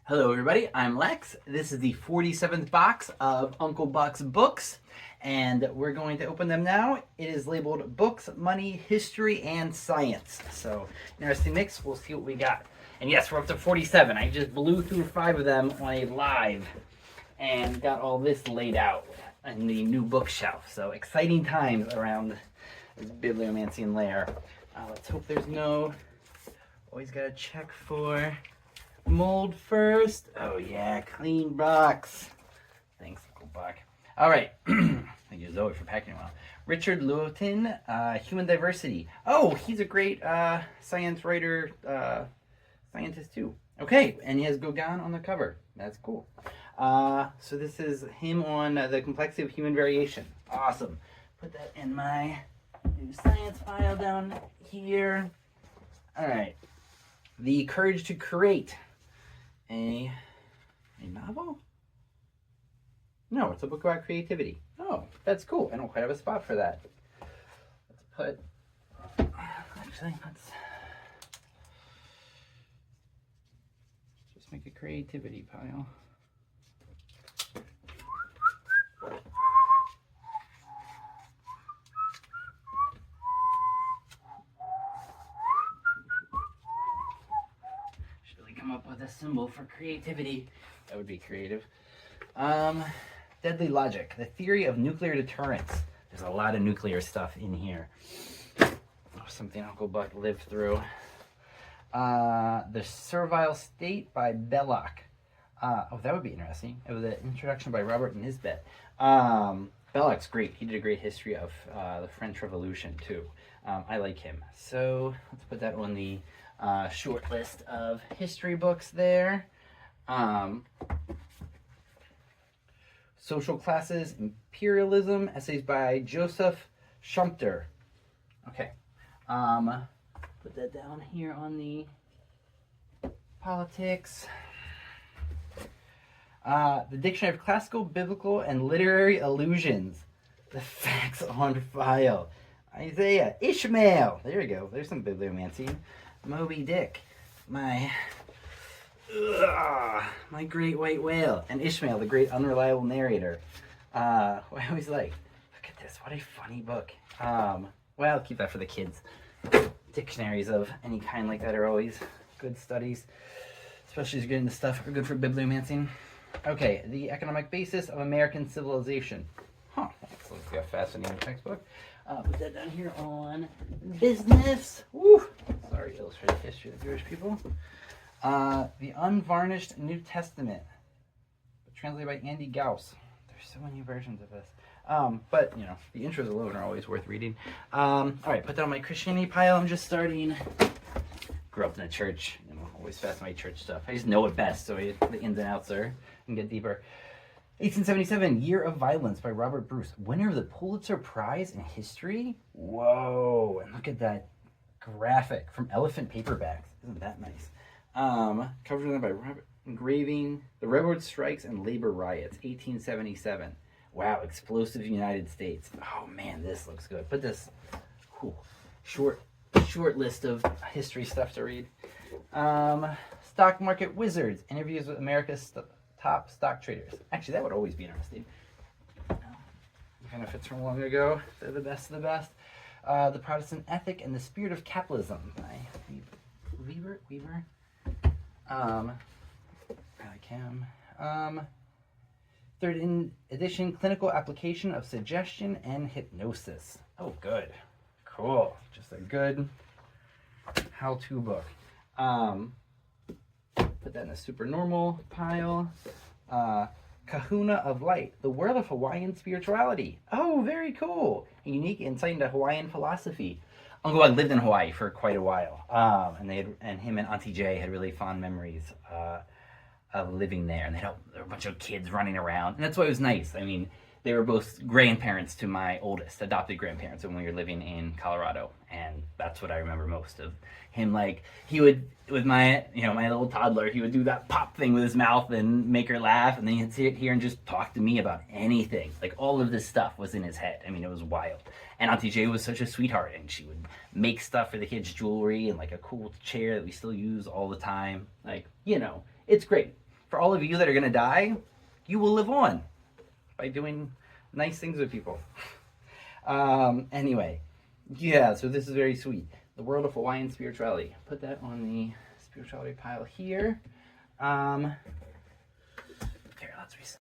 Hello everybody, I'm Lex. This is the 47th box of Uncle Buck's books, and we're going to open them now. It is labeled Books, Money, History, and Science. So, interesting mix. We'll see what we got. And yes, we're up to 47. I just blew through 5 of them on a live and got all this laid out in the new bookshelf. So, exciting times around this bibliomancy lair. Let's hope there's no... Always gotta check for... mold first. Oh yeah, clean box. Thanks, Uncle Buck. All right. Thank you, Zoe, for packing it well. Richard Lewontin, Human Diversity. Oh, he's a great science writer, scientist too. Okay, and he has Gauguin on the cover. That's cool. So this is him on the complexity of human variation. Awesome. Put that in my new science file down here. All right. The Courage to Create. A novel? No, it's a book about creativity. Oh, that's cool. I don't quite have a spot for that. Let's just make a creativity pile. Come up with a symbol for creativity. That would be creative. Deadly Logic, the theory of nuclear deterrence. There's a lot of nuclear stuff in here. Something Uncle Buck lived through. The Servile State by Belloc. Oh, that would be interesting. It was an introduction by Robert Nisbet. Belloc's great. He did a great history of the French Revolution, too. I like him. So let's put that on the short list of history books there. Social Classes, Imperialism, essays by Joseph Schumpeter. Okay. Put that down here on the politics. The Dictionary of Classical, Biblical, and Literary Allusions. The Facts on File. Isaiah, Ishmael. There you go. There's some bibliomancy. Moby Dick, my great white whale, and Ishmael, the great unreliable narrator. I always like, look at this, what a funny book. Well, keep that for the kids. Dictionaries of any kind like that are always good studies, especially as you're getting the stuff that are good for bibliomancy. Okay, The Economic Basis of American Civilization. Huh, that looks like a fascinating textbook. Put that down here on business. Woo! Sorry, Illustrated History of the Jewish People. The Unvarnished New Testament, translated by Andy Gauss. There's so many versions of this. But, you know, the intros alone are always worth reading. All right, put that on my Christianity pile. I'm just starting. Grew up in a church. You know, always fascinated by church stuff. I just know it best, so the ins and outs are and get deeper. 1877, Year of Violence by Robert Bruce. Winner of the Pulitzer Prize in History? Whoa, and look at that graphic from Elephant Paperbacks. Isn't that nice? Covered by Robert, engraving The Railroad Strikes and Labor Riots, 1877. Wow, Explosive United States. Oh man, this looks good. Put this, short list of history stuff to read. Stock Market Wizards, interviews with America's top stock traders. Actually, that would always be interesting. Even if it's from long ago, they're the best of the best. The Protestant Ethic and the Spirit of Capitalism by Weaver. I like him. Third edition, Clinical Application of Suggestion and Hypnosis. Oh, good. Cool. Just a good how-to book. Put that in the super normal pile. Kahuna of Light, The World of Hawaiian Spirituality. Oh, very cool. A unique insight into Hawaiian philosophy. Uncle Buck lived in Hawaii for quite a while. And him and Auntie Jay had really fond memories of living there. And there were a bunch of kids running around. And that's why it was nice. I mean, they were both grandparents to my oldest, adopted grandparents when we were living in Colorado. And that's what I remember most of him. Like, he would, with my little toddler, he would do that pop thing with his mouth and make her laugh. And then he'd sit here and just talk to me about anything. Like, all of this stuff was in his head. I mean, it was wild. And Auntie Jay was such a sweetheart. And she would make stuff for the kids' jewelry and like a cool chair that we still use all the time. Like, it's great. For all of you that are going to die, you will live on by doing nice things with people. Anyway, yeah, so this is very sweet. The World of Hawaiian Spirituality. Put that on the spirituality pile here. Here, let's reset.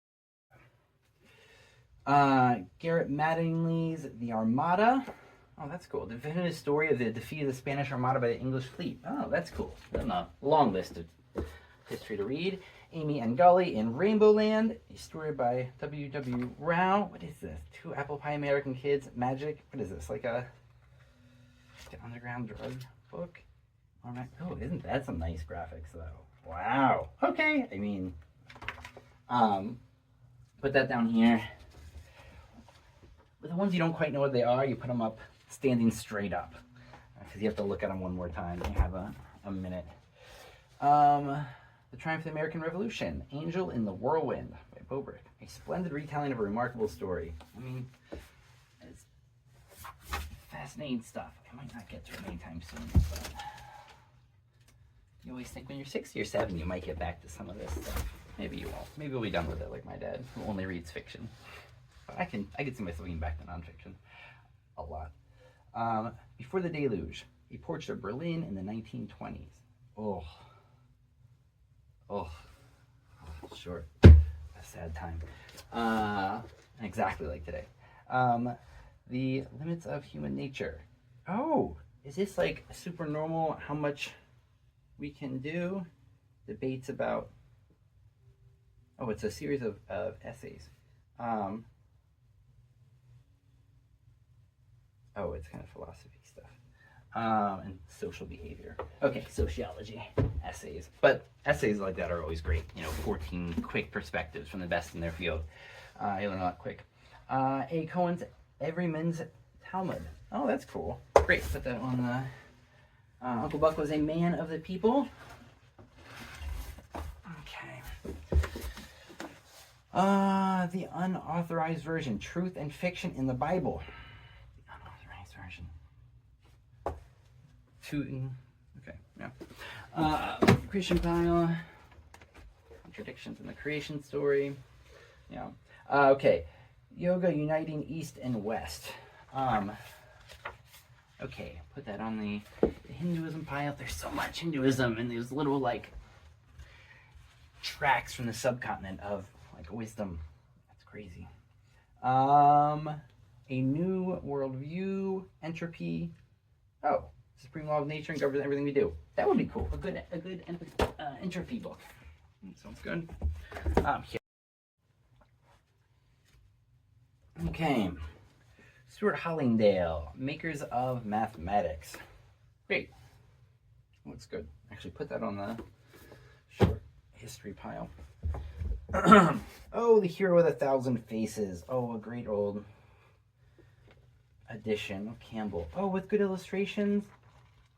Garrett Mattingly's The Armada. Oh, that's cool. The definitive story of the defeat of the Spanish Armada by the English fleet. Oh, that's cool. That's a long list of history to read. Amy and Gully in Rainbow Land. A story by W.W. Rao. What is this? Two apple pie American kids. Magic. What is this? Like a underground drug book? Oh, isn't that some nice graphics though? Wow. Okay. I mean, put that down here. The ones you don't quite know what they are, you put them up standing straight up, because you have to look at them one more time. You have a minute. The Triumph of the American Revolution, Angel in the Whirlwind by Bobrick. A splendid retelling of a remarkable story. I mean, it's fascinating stuff. I might not get to it anytime soon, but you always think when you're 6 or 7 you might get back to some of this stuff. Maybe you won't. Maybe we'll be done with it like my dad, who only reads fiction. But I can see myself getting back to nonfiction a lot. Before the Deluge, a portrait of Berlin in the 1920s. Oh, short. A sad time. Exactly like today. The Limits of Human Nature. Oh, is this like super normal? How much we can do? Debates about. Oh, it's a series of essays. Oh, it's kind of philosophy stuff. And social behavior. Okay, sociology, essays. But essays like that are always great. 14 quick perspectives from the best in their field. You'll learn a lot quick. A. Cohen's Everyman's Talmud. Oh, that's cool. Great, put that on the... Uncle Buck was a man of the people. Okay. The unauthorized version, Truth and Fiction in the Bible. Okay, yeah. Creation pile. Contradictions in the creation story. Yeah. Okay. Yoga uniting East and West. Okay, put that on the Hinduism pile. There's so much Hinduism and these little like tracks from the subcontinent of like wisdom. That's crazy. A new worldview, entropy. Oh. Supreme Law of Nature and governs everything we do. That would be cool. A good entropy book. Sounds good. Here. Okay. Stuart Hollingdale, Makers of Mathematics. Great. Looks good. Actually, put that on the short history pile. Oh, The Hero with 1,000 Faces. Oh, a great old edition of Campbell. Oh, with good illustrations.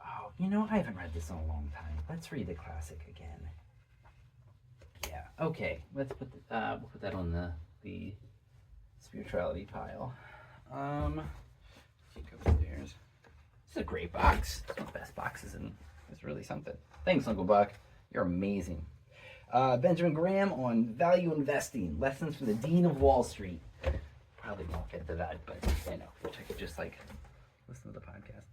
Oh, I haven't read this in a long time. Let's read the classic again. Yeah, okay. Let's put we'll put that on the spirituality pile. Take upstairs. This is a great box. It's one of the best boxes, and it's really something. Thanks, Uncle Buck. You're amazing. Benjamin Graham on value investing, lessons from the Dean of Wall Street. Probably won't get to that, but I could just like listen to the podcast.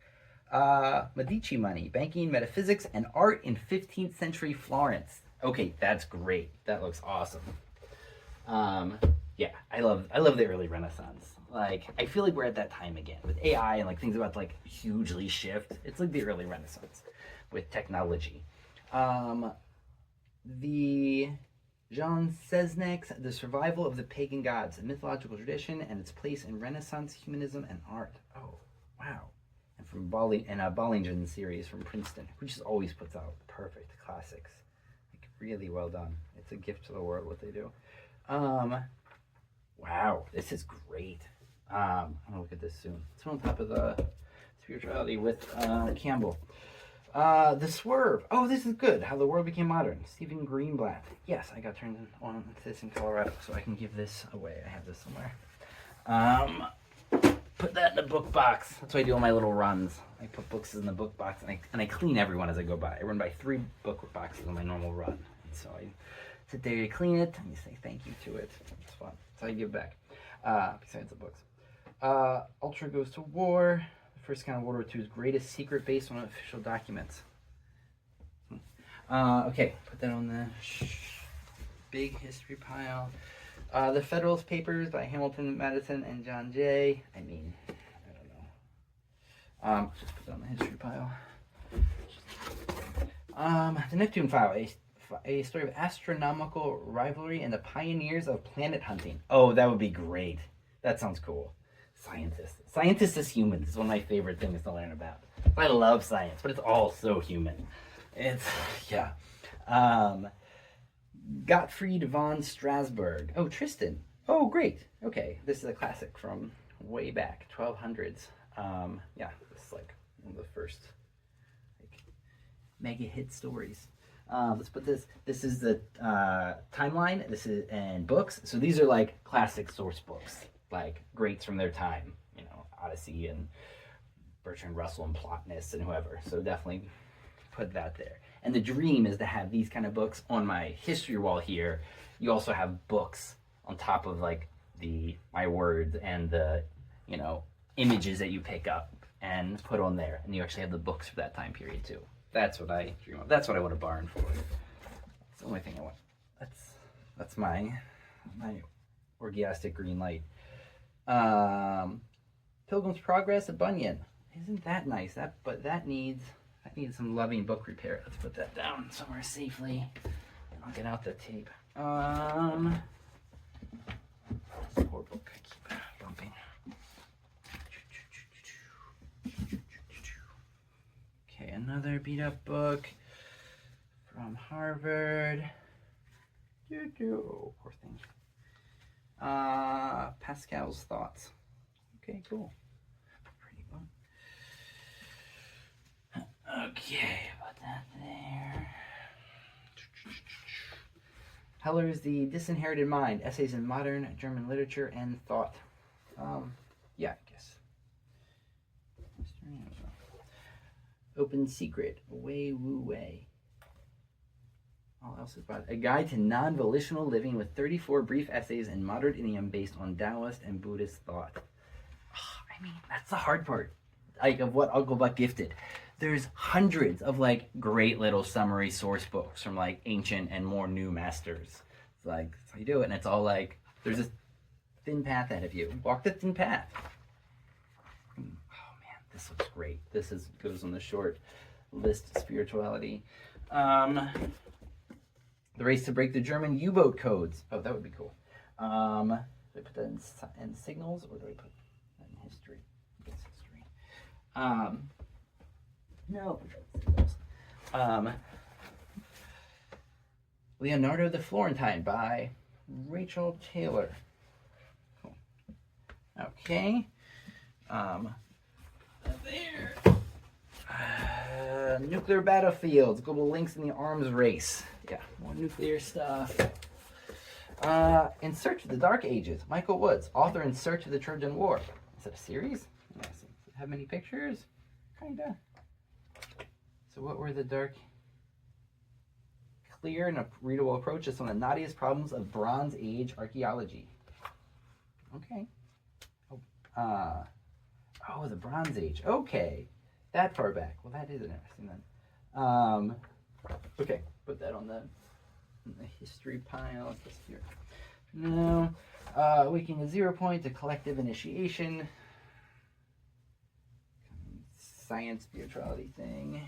Medici Money, Banking, Metaphysics, and Art in 15th Century Florence. Okay, that's great. That looks awesome. Yeah, I love the early Renaissance. Like, I feel like we're at that time again with AI and like things about to like hugely shift. It's like the early Renaissance with technology. The John Sesnek's The Survival of the Pagan Gods, a mythological tradition and its place in Renaissance humanism and art. Oh, wow. And from Bollingen series from Princeton, who just always puts out perfect classics. Like, really well done. It's a gift to the world what they do. Wow, this is great. I'm gonna look at this soon. It's on top of the spirituality with Campbell. The Swerve. Oh, this is good. How the World Became Modern. Stephen Greenblatt. Yes, I got turned on to this in Colorado, so I can give this away. I have this somewhere. Put that in the book box. That's what I do on my little runs. I put books in the book box, and I clean everyone as I go by. I run by 3 book boxes on my normal run. And so I sit there, you clean it, and you say thank you to it. It's fun. That's how you give back. Besides the books. Ultra Goes to War. The first account of World War II's greatest secret based on official documents. Okay, put that on the big history pile. The Federalist Papers by Hamilton, Madison, and John Jay. I mean, I don't know. Just put that on the history pile. The Neptune File, a story of astronomical rivalry and the pioneers of planet hunting. Oh, that would be great. That sounds cool. Scientists. Scientists as humans is one of my favorite things to learn about. I love science, but it's all so human. It's, yeah. Gottfried von Strasbourg. Oh, Tristan. Oh, great. Okay, this is a classic from way back, 1200s. Yeah, this is like one of the first like mega hit stories. Let's put this. This is the timeline. This is and books. So these are like classic source books, like greats from their time. You know, Odyssey and Bertrand Russell and Plotinus and whoever. So definitely put that there. And the dream is to have these kind of books on my history wall here. You also have books on top of like my words and the images that you pick up and put on there. And you actually have the books for that time period too. That's what I dream of. That's what I want a barn for. It's the only thing I want. That's my orgiastic green light. Pilgrim's Progress of Bunyan. Isn't that nice? But that needs some loving book repair. Let's put that down somewhere safely. And I'll get out the tape. This poor book. I keep bumping. Okay, another beat up book from Harvard. Oh, poor thing. Pascal's Thoughts. Okay, cool. Pretty book. Okay, put that there. Heller's The Disinherited Mind, Essays in Modern German Literature and Thought. Yeah, I guess. Open Secret, Wei Wu Wei. All else is about A Guide to Non-Volitional Living with 34 brief essays in modern idiom based on Taoist and Buddhist thought. I mean, that's the hard part, like of what Uncle Buck gifted. There's hundreds of like great little summary source books from like ancient and more new masters. It's like, that's how you do it. And it's all like, there's this thin path ahead of you. Walk the thin path. Oh man, this looks great. This goes on the short list of spirituality. The Race to Break the German U-Boat Codes. Oh, that would be cool. Do I put that in signals or do I put that in history? I guess history. No. Leonardo the Florentine by Rachel Taylor. Cool. Okay. There. Nuclear Battlefields, Global Links in the Arms Race. Yeah, more nuclear stuff. In Search of the Dark Ages, Michael Woods, author In Search of the Trojan War. Is it a series? Yes. Does it have many pictures? Kinda. So what were the dark... Clear and readable approach to some of the knottiest problems of Bronze Age archaeology. Okay. Oh, the Bronze Age. Okay. That far back. Well, that is interesting then. Okay, put that on the history pile. What's this here? No. Waking a 0 point to collective initiation. Science, spirituality thing.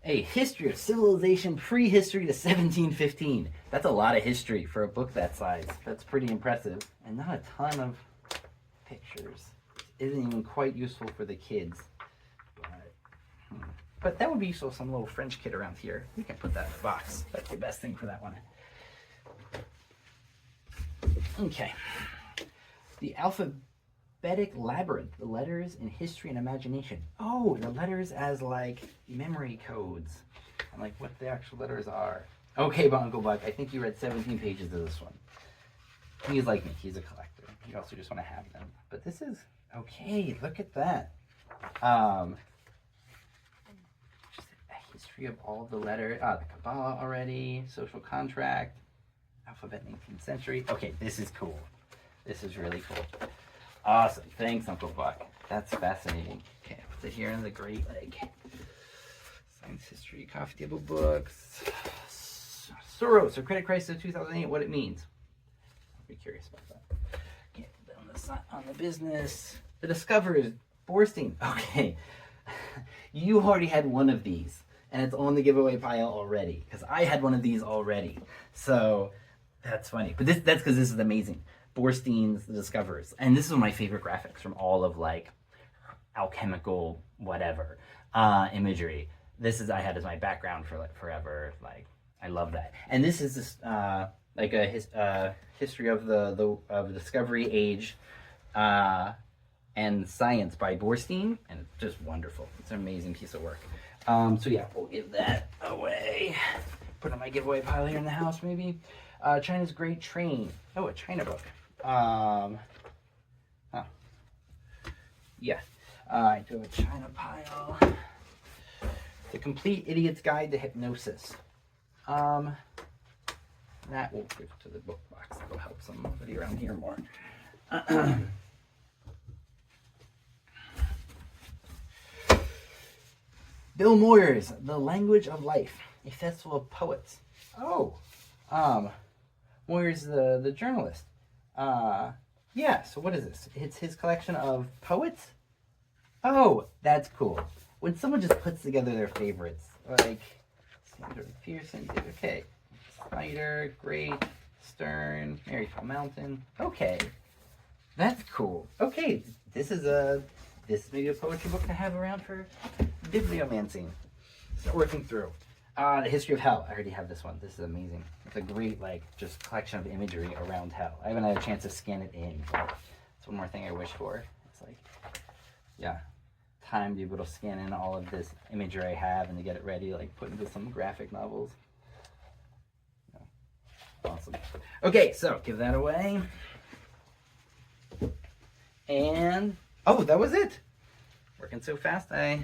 A history of civilization prehistory to 1715. That's a lot of history for a book that size. That's pretty impressive. And not a ton of pictures. Isn't even quite useful for the kids. But that would be useful for some little French kid around here. We can put that in the box. That's the best thing for that one. Okay. The Alphabetic Labyrinth. The letters in history and imagination. Oh, the letters as like memory codes. And like what the actual letters are. Okay, Uncle Buck, I think you read 17 pages of this one. He's like me. He's a collector. You also just want to have them. But this is... Okay, look at that. history of all the letters. The Kabbalah already. Social contract. Alphabet 19th century. Okay, this is cool. This is really cool. Awesome. Thanks, Uncle Buck. That's fascinating. Okay, I'll put it here in the great science history, coffee table books. Soros, or credit crisis of 2008, what it means. I'll be curious about that. Okay, on the business. The discoverers, Borstein. Okay, you already had one of these, and it's on the giveaway pile already, because I had one of these already. So that's funny. But that's because this is amazing. Borstein's The Discoverers. And this is one of my favorite graphics from all of alchemical whatever imagery. This is I had as my background for forever. I love that. And this is this history of the discovery age and science by Borstein, and it's just wonderful. It's an amazing piece of work. So yeah, we'll give that away. Put it on my giveaway pile here in the house, maybe. China's Great Train. Oh, a China book. Yeah. I do a China pile. The Complete Idiot's Guide to Hypnosis. That will give to the book box. That'll help somebody around here more. Bill Moyers, The Language of Life, a Festival of Poets. Oh, Moyers, the journalist. Yeah, so what is this? It's his collection of poets? Oh, that's cool. When someone just puts together their favorites, like Sandra Pearson did, okay. Snyder, Great, Stern, Maryfall Mountain. Okay, that's cool. Okay, this is maybe a poetry book to have around for bibliomancy. Start working through. The History of Hell. I already have this one. This is amazing. It's a great, just collection of imagery around hell. I haven't had a chance to scan it in. It's one more thing I wish for. It's yeah, time to be able to scan in all of this imagery I have and to get it ready, put into some graphic novels. Yeah. Awesome. Okay, so give that away. And, oh, that was it. Working so fast, I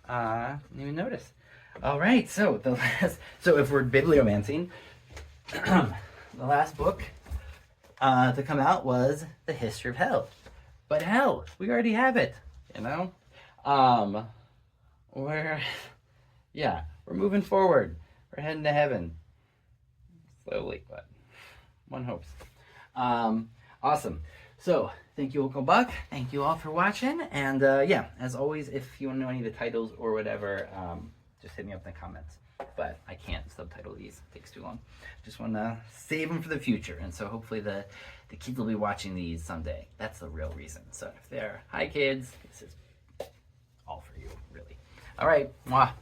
didn't even notice. All right, so if we're bibliomancing, the last book to come out was The History of Hell. But hell, we already have it, we're moving forward. We're heading to heaven. Slowly, but one hopes. Awesome. So, thank you, Uncle Buck. Thank you all for watching. And as always, if you want to know any of the titles or whatever, just hit me up in the comments. But I can't subtitle these. It takes too long. Just want to save them for the future. And so hopefully the kids will be watching these someday. That's the real reason. So if they're, hi kids, this is all for you, really. All right. Mwah.